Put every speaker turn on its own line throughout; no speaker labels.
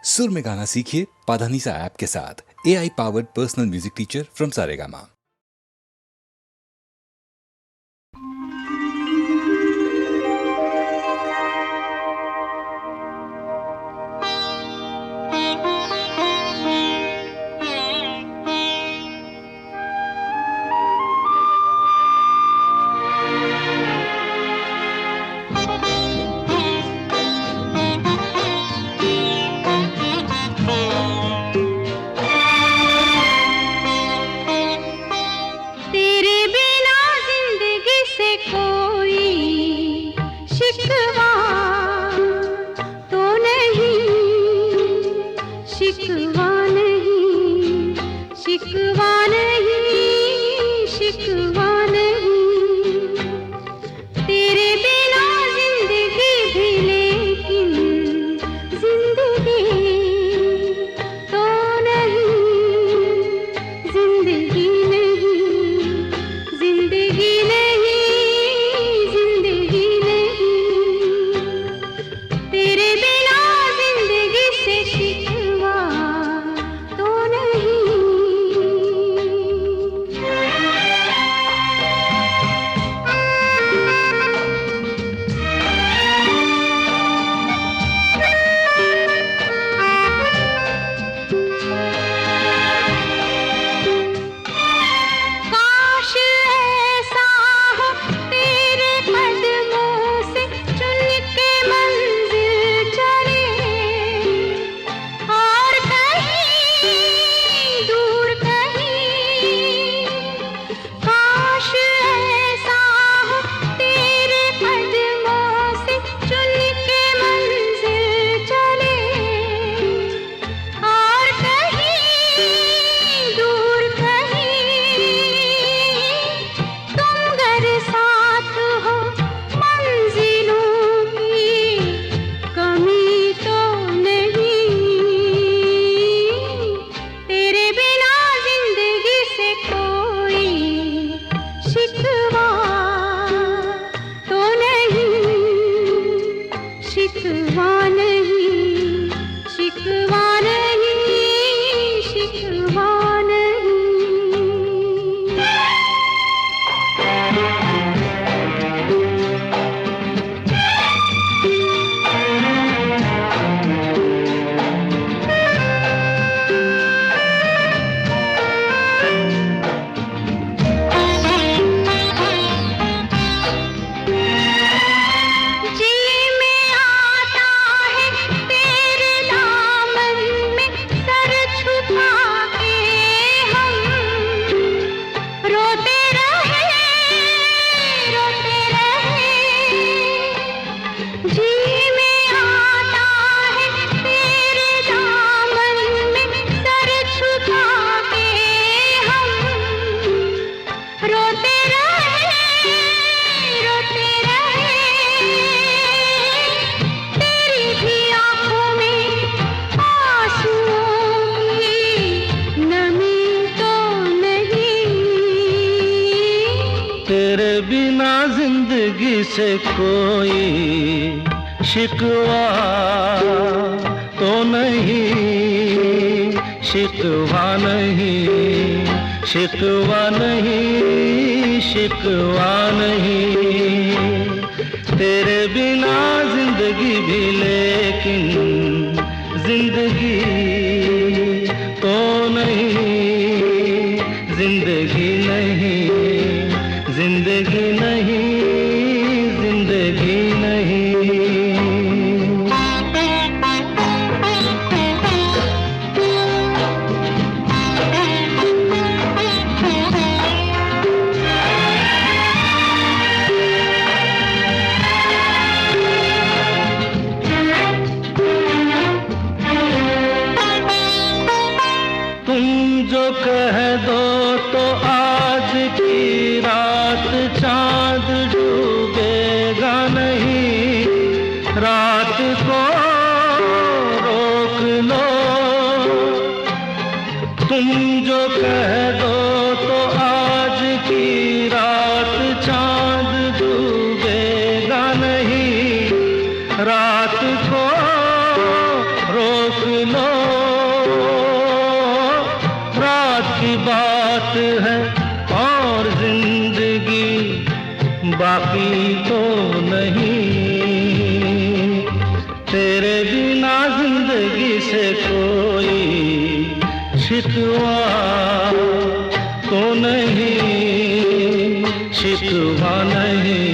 सुर में गाना सीखिए पाधानीसा ऐप के साथ। AI powered personal music teacher from Saregama.
से कोई शिकवा तो नहीं, शिकवा नहीं, शिकवा नहीं, शिकवा नहीं। तेरे बिना जिंदगी भी लेकिन जिंदगी तो नहीं, जिंदगी नहीं, जिंदगी नहीं, जिंदगी नहीं। तुम जो कह दो तो आज की रात चांद डूबेगा नहीं, रात को रोक लो। तुम जो कह दो तो आज की रात चांद डूबेगा नहीं, रात को रोक लो। जिंदगी से कोई शिकवा तो नहीं, शिकवा नहीं,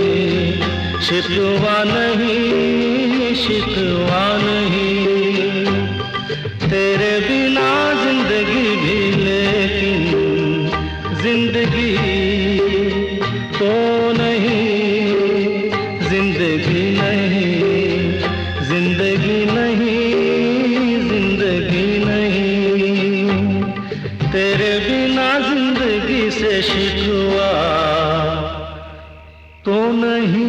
शिकवा नहीं, शिकवा नहीं। तेरे बिना जिंदगी भी लेकिन जिंदगी तो नहीं, जिंदगी नहीं, जिंदगी नहीं, जिंदगी नहीं। तेरे बिना जिंदगी से शिकवा तो नहीं।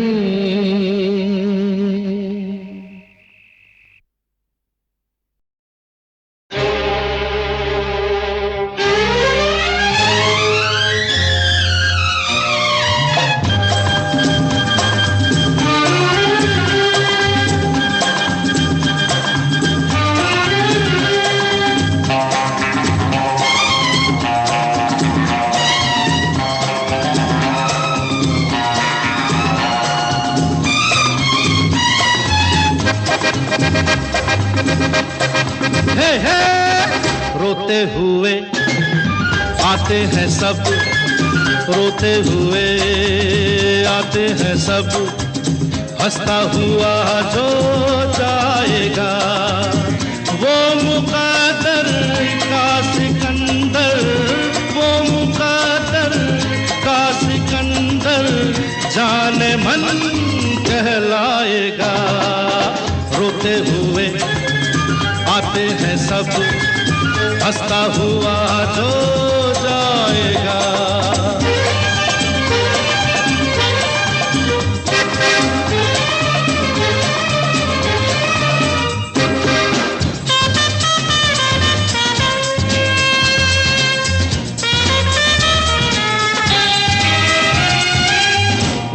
रोते हुए आते हैं सब, रोते हुए आते हैं सब, हंसता हुआ जो जाएगा वो मुक़द्दर का सिकंदर, वो मुक़द्दर का सिकंदर जाने मन कहलाएगा। रोते हुए आते हैं सब, हंसता हुआ जो जाएगा।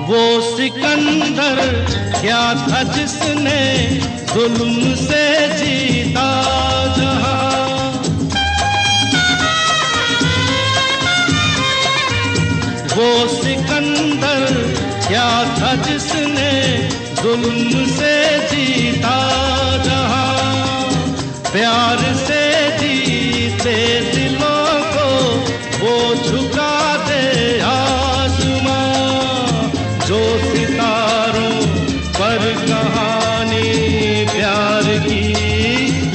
वो सिकंदर क्या था जिसने जुल्म से जीता जहां, वो सिकंदर क्या था जिसने जुल्म से जीता जहां। प्यार से जीते दिलों को वो झुका दे आसमां, जो सितारों पर कहानी प्यार की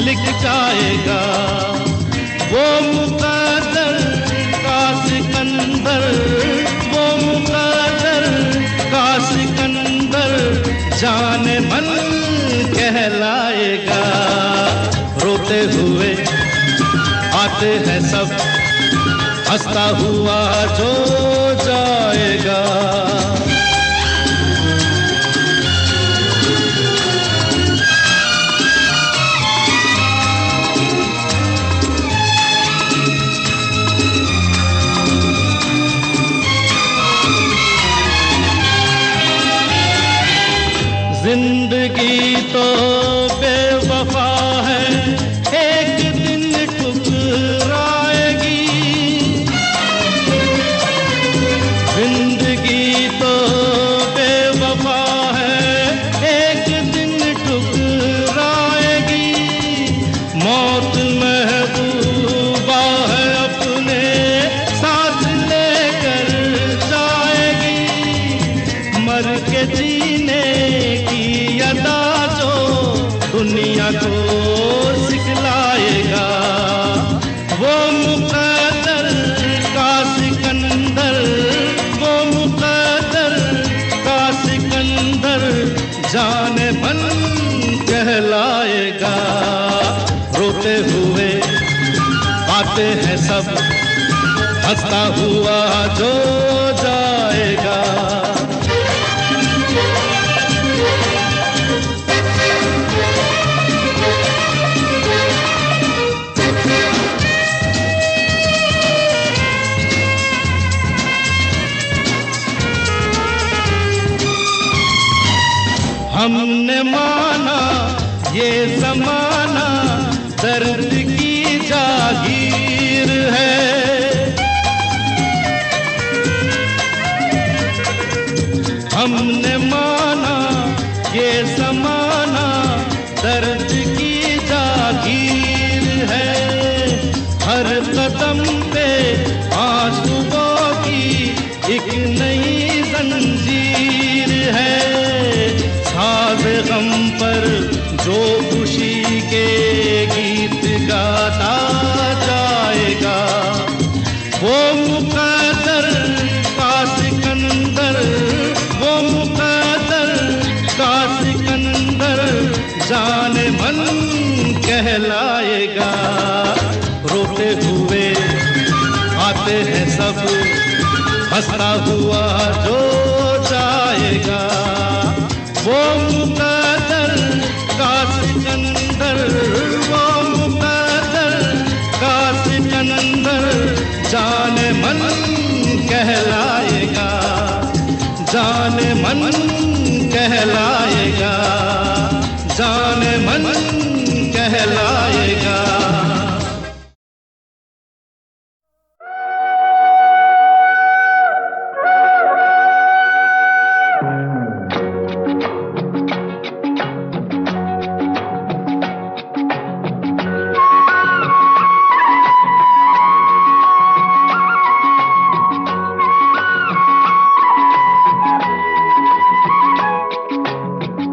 लिख जाएगा। वो मुक़द्दर का सिकंदर, वो मुक़द्दर का सिकंदर जाने मन कहलाएगा। रोते हुए आते हैं सब, हंसता हुआ जो जाएगा। जिंदगी तो बेवफा है, एक दिन ठुकराएगी। जिंदगी तो बेवफा है, एक दिन ठुकराएगी। मौत महबूबा है, अपने साथ लेकर जाएगी। मर के जीने अदा जो दुनिया को सिखलाएगा। वो मुक़द्दर का सिकंदर, वो मुक़द्दर का सिकंदर जाने मन कहलाएगा। रोते हुए आते हैं सब, हंसता हुआ जो जाएगा। हमने माना ये ज़माना दर्द की जागीर है। हमने माना ये ज़माना दर्द की जागीर कहलाएगा। रोते हुए आते हैं सब, हंसता हुआ जो जाएगा। वो मुकद्दर का सिकंदर, वो मुकद्दर का सिकंदर जाने मन कहलाएगा, जाने मन कहलाएगा, जाने मन कहलाएगा।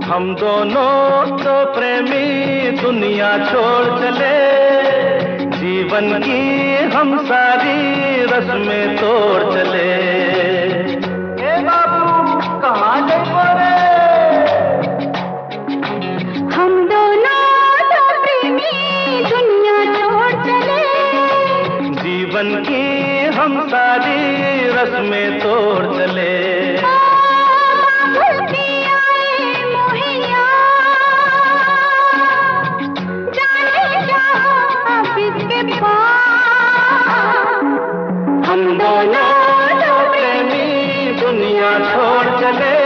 हम दोनों तो प्रेमी दुनिया छोड़ चले, जीवन की हम सारी रस्में तोड़ चले। ए बाबू कहाँ गए?
हम दोनों तो प्रेमी दुनिया छोड़ चले,
जीवन की हम सारी रस्में तोड़ चले।
हम दोनों तो
प्रेमी दुनिया छोड़ चले,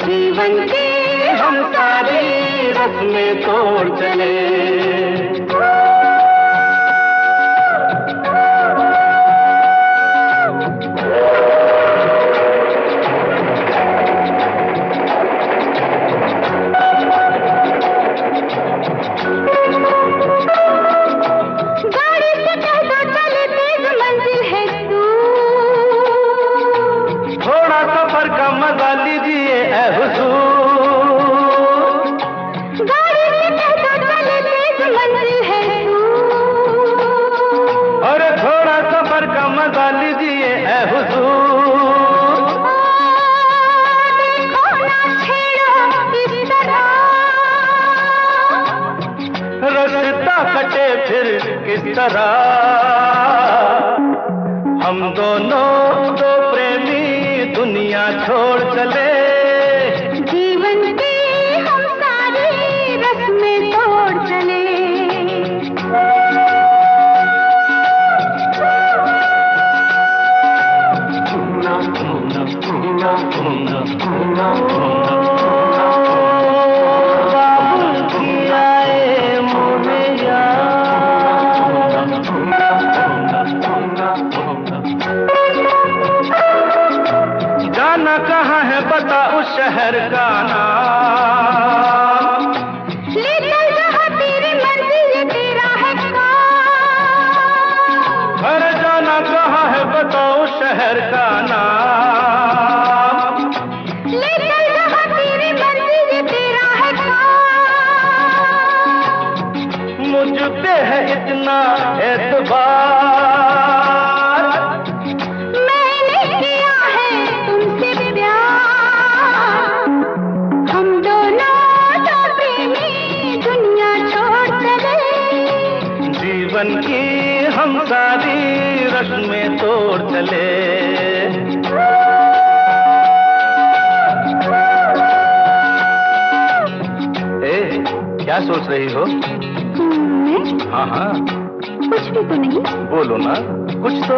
जीवन की
हम सारी रस्में तोड़ चले। मजा लीजिए ऐ हुजूर,
गाड़ी से कहता चले तेज मंजिल है दूर।
और थोड़ा सफर का मजा लीजिए ऐ हुजूर।
देखो ना छेड़ो इस तरह,
रास्ता कटे फिर किस तरह। हम दोनों तो प्रेमी दुनिया छोड़ चले,
जीवन की हम सारी रस्में तोड़ चले।
जाना कहाँ है बता उस शहर का नाम,
ले चल जहाँ तेरी मर्जी तेरा है काम।
अरे जाना कहाँ है बता उस शहर का नाम,
ले चल जहाँ तेरी मर्जी तेरा है काम।
मुझ पे है इतना एतबार, जीवन की हम सारी रस्में तोड़ चले। ए, क्या सोच रही हो?
मैं?
हाँ हाँ,
कुछ भी तो नहीं।
बोलो ना कुछ तो।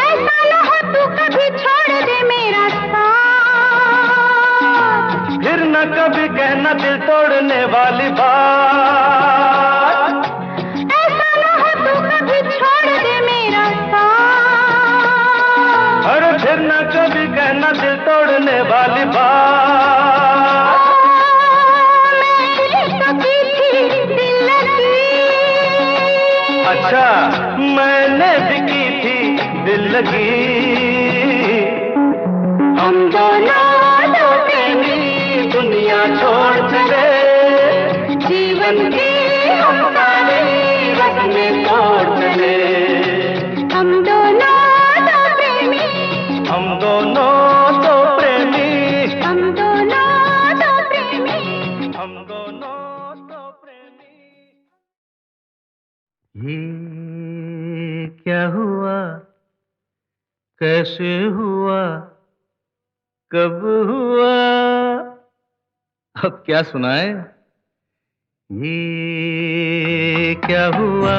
ऐसा न हो तू कभी छोड़ दे मेरा साथ,
फिर न कभी कहना दिल तोड़ने वाली बात।
ऐसा न हो तू कभी छोड़ दे मेरा साथ,
अरे फिर न कभी कहना दिल तोड़ने वाली बात।
मैंने तो की थी दिल लगी,
अच्छा मैंने भी की थी दिल लगी।
हम दोनों तो प्रेमी
दुनिया छोड़ चले,
जीवन की हम सारी
रस्में तोड़ चले।
हम दोनों तो प्रेमी,
हम दोनों तो प्रेमी,
हम दोनों तो प्रेमी।
हम दोनों तो प्रेमी। ये क्या हुआ, कैसे हुआ, कब हुआ, अब क्या सुनाए? ये क्या हुआ,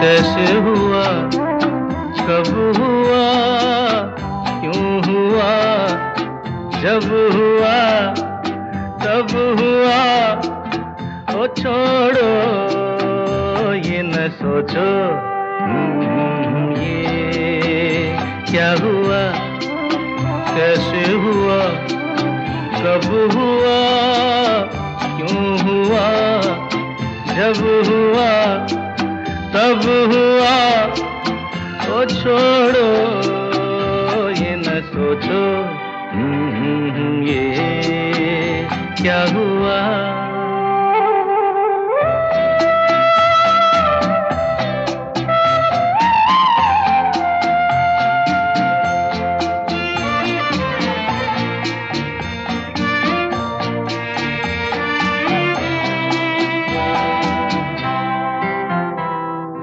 कैसे हुआ, कब हुआ, क्यों हुआ, जब हुआ, तब हुआ। ओ छोड़ो ये न सोचो, ये क्या हुआ, कैसे हुआ, कब हुआ, क्यों हुआ, जब हुआ, तब हुआ। ओ छोड़ो ये न सोचो, ये क्या हुआ।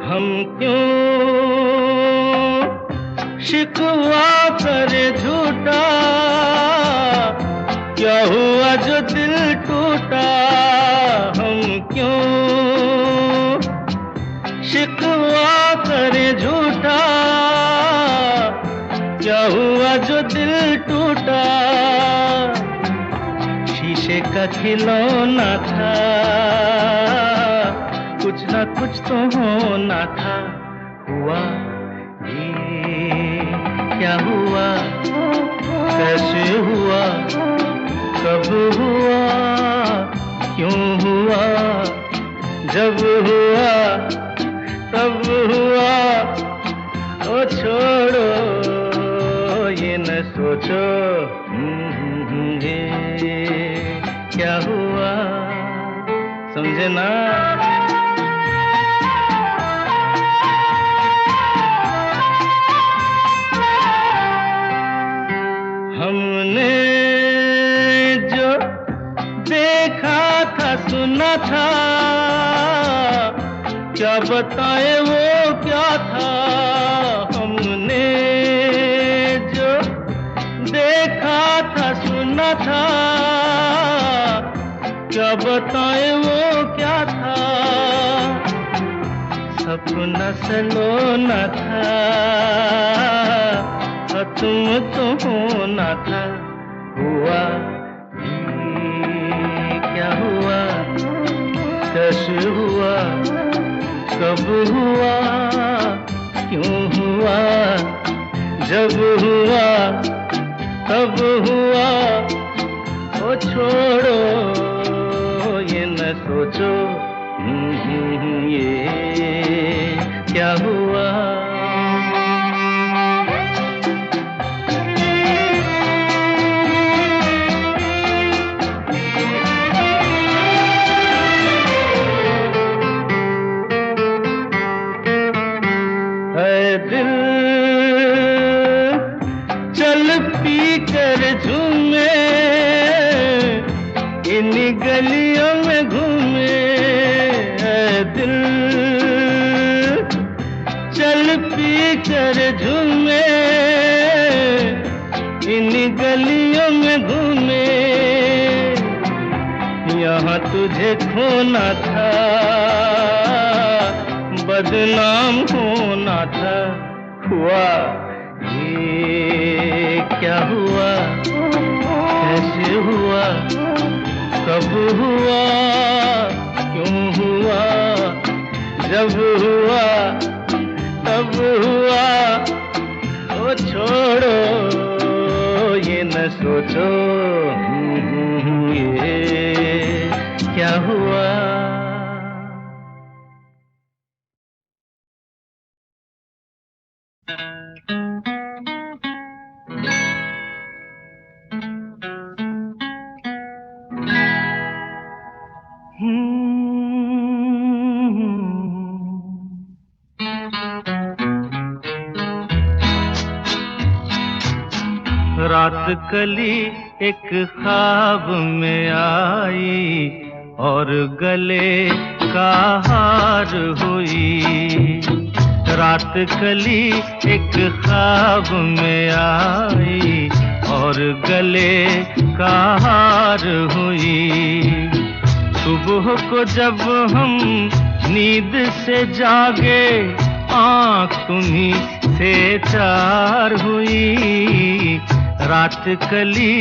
हम क्यों शिकवा करे झूठा, क्या हुआ जो दिल टूटा। हम क्यों शिकवा करे झूठा, क्या हुआ जो दिल टूटा। शीशे का खिलौना था, कुछ ना कुछ तो होना था। हुआ ये क्या हुआ, कैसे हुआ, कब हुआ, क्यों हुआ, जब हुआ, तब हुआ। ओ छोड़ो ये न सोचो, ये क्या हुआ। समझे ना? हमने जो देखा था, सुना था, क्या बताए वो क्या था। हमने जो देखा था, सुना था, क्या बताए वो क्या था। सपना सलोना था, तुम तो होना था। हुआ ये क्या हुआ, कैसे हुआ, कब हुआ, क्यों हुआ, जब हुआ, तब हुआ। ओ छोड़ो ये न सोचो, ये क्या हुआ। दिल चल पी कर झूमे, इन गलियों में घूमे। दिल चल पी कर झूमे, इन गलियों में घूमे। यहाँ तुझे खोना था, बदनाम होना था। हुआ ये क्या हुआ, कैसे हुआ, कब हुआ, क्यों हुआ, जब हुआ, तब हुआ। ओ छोड़ो ये न सोचो, ये क्या हुआ। रात कली एक ख्वाब में आई और गले का हार हुई। रात कली एक ख्वाब में आई और गले का हार हुई। सुबह को जब हम नींद से जागे आँख तुम्हीं से चार हुई। रात कली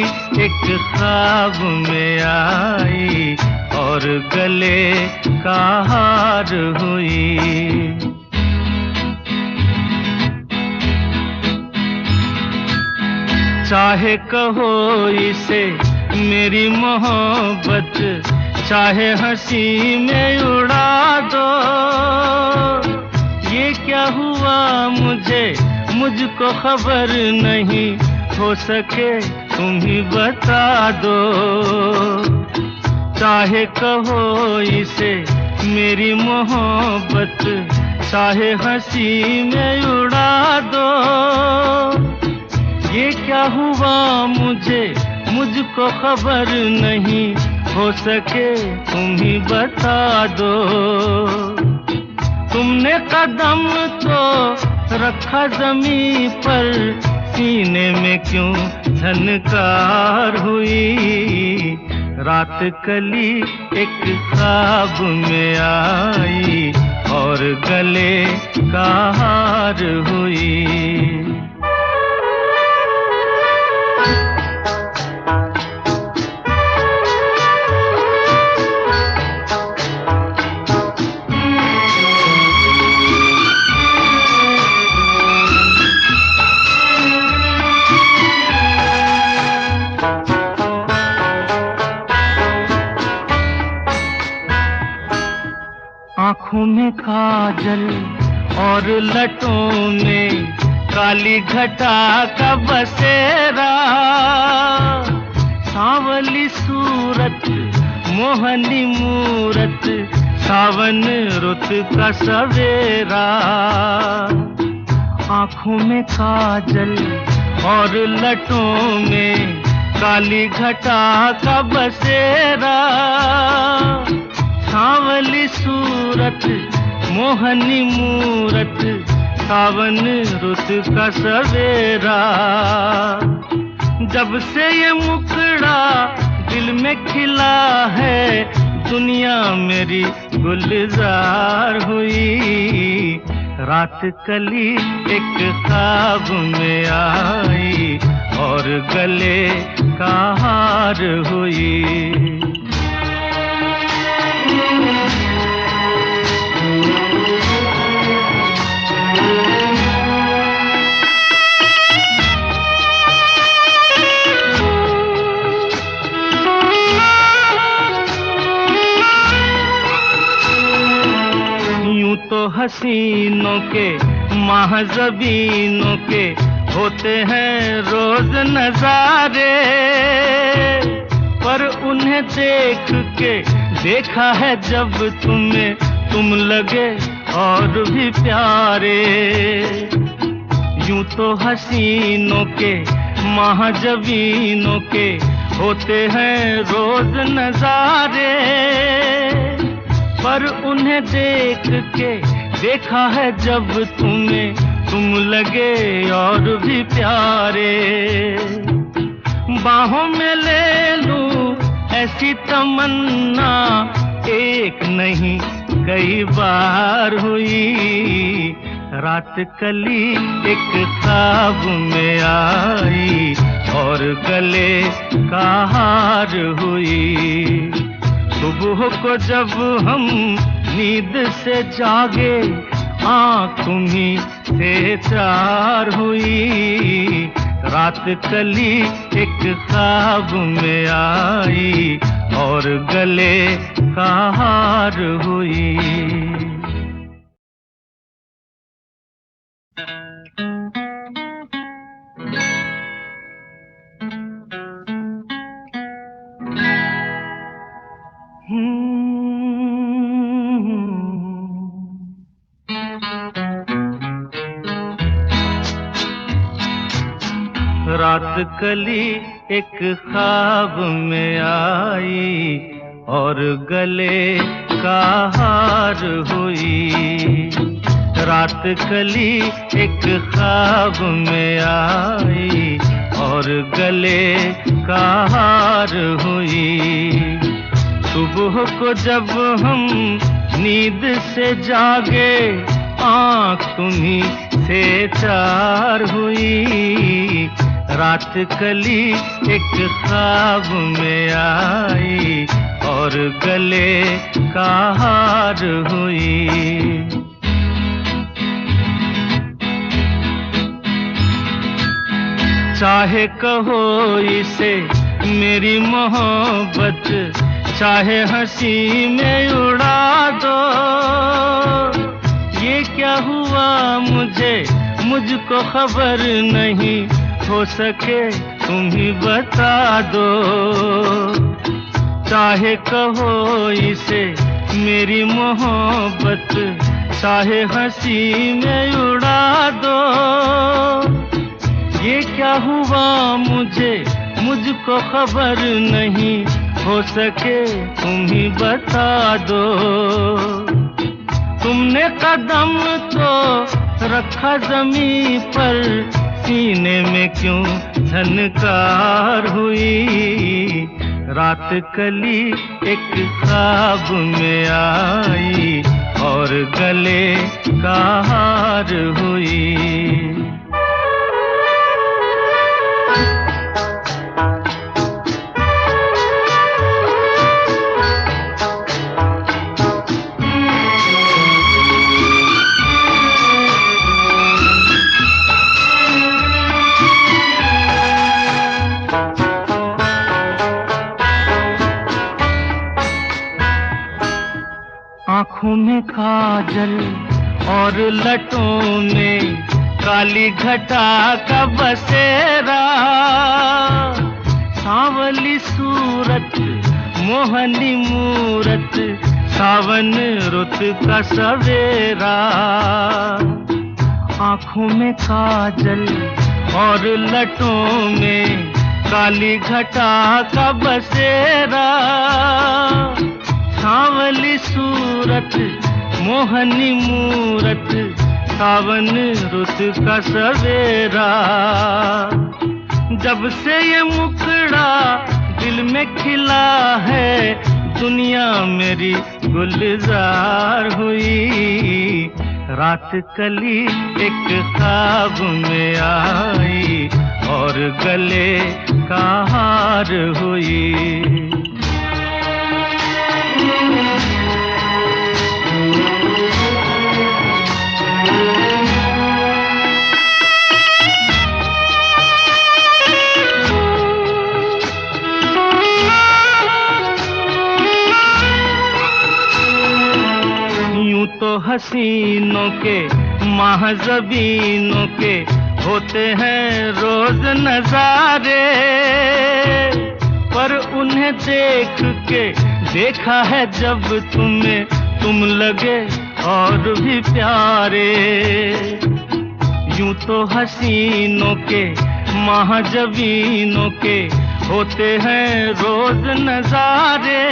एक ख्वाब में आई और गले का हार हुई। चाहे कहो इसे मेरी मोहब्बत, चाहे हंसी में उड़ा दो। ये क्या हुआ मुझको खबर नहीं, हो सके तुम ही बता दो। चाहे कहो इसे मेरी मोहब्बत, चाहे हंसी में उड़ा दो। ये क्या हुआ मुझको खबर नहीं, हो सके तुम ही बता दो। तुमने कदम तो रखा जमीन पर, सीने में क्यों झनकार हुई। रात कली एक ख्वाब में आई और गले का हार हुई। आँखों में काजल और लटों में काली घटा का बसेरा। सांवली सूरत मोहनी मूरत, सावन रुत का सवेरा। आँखों में काजल और लटों में काली घटा का बसेरा। सांवली सूरत मोहनी मूरत, सावन रुत का सवेरा। जब से ये मुखड़ा दिल में खिला है, दुनिया मेरी गुलजार हुई। रात कली एक ख्वाब में आई और गले का हार हुई। यूं तो हसीनों के महज़बीनों के होते हैं रोज नजारे, पर उन्हें देख के देखा है जब तुम्हें, तुम लगे और भी प्यारे। यूं तो हसीनों के महज़बीनों के होते हैं रोज नजारे, पर उन्हें देख के देखा है जब तुम्हें, तुम लगे और भी प्यारे। बाहों में ले लूं ऐसी तमन्ना, एक नहीं कई बार हुई। रात कली एक ख्वाब में आई और गले का हार हुई। सुबह को जब हम नींद से जागे आँख तुम्हीं से चार हुई। रात कली एक ख्वाब में आई और गले का हार हुई। रात कली एक ख्वाब में आई और गले का हार हुई। रात कली एक ख्वाब में आई और गले का हार हुई। सुबह को जब हम नींद से जागे आँख तुम्हीं से चार हुई। रात कली एक ख्वाब में आई और गले का हार हुई। चाहे कहो इसे मेरी मोहब्बत, चाहे हंसी में उड़ा दो। ये क्या हुआ मुझको खबर नहीं, हो सके तुम ही बता दो। चाहे कहो इसे मेरी मोहब्बत, चाहे हंसी में उड़ा दो। ये क्या हुआ मुझको खबर नहीं, हो सके तुम ही बता दो। तुमने कदम तो रखा ज़मीं पर, सीने में क्यों झनकार हुई। रात कली एक ख्वाब में आई और गले का हार हुई। आँखों में काजल और लटों में काली घटा का बसेरा। सांवली सूरत मोहनी मूरत, सावन रुत का सवेरा। आँखों में काजल और लटों में काली घटा का बसेरा। सांवली सूरत मोहनी मूरत, सावन रुत का सवेरा। जब से ये मुखड़ा दिल में खिला है, दुनिया मेरी गुलजार हुई। रात कली एक ख्वाब में आई और गले का हार हुई। यूं तो हसीनों के महज़बीनों के होते हैं रोज नजारे, पर उन्हें देख के देखा है जब तुम्हें, तुम लगे और भी प्यारे। यूं तो हसीनों के महज़बीनों के होते हैं रोज नजारे,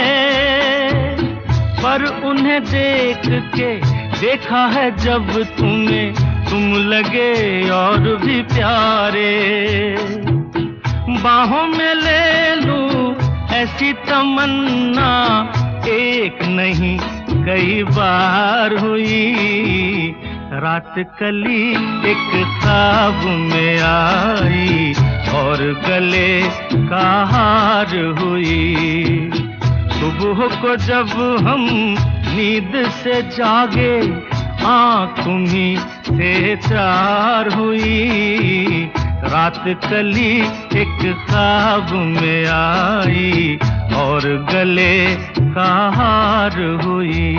पर उन्हें देख के देखा है जब तुम्हें, तुम लगे और भी प्यारे। बाहों में ले लूं ऐसी तमन्ना, एक नहीं कई बार हुई। रात कली एक ख्वाब में आई और गले का हार हुई। सुबह को जब हम नींद से जागे आँख तुम्हीं से चार हुई। रात कली एक ख्वाब में आई और गले का हार हुई।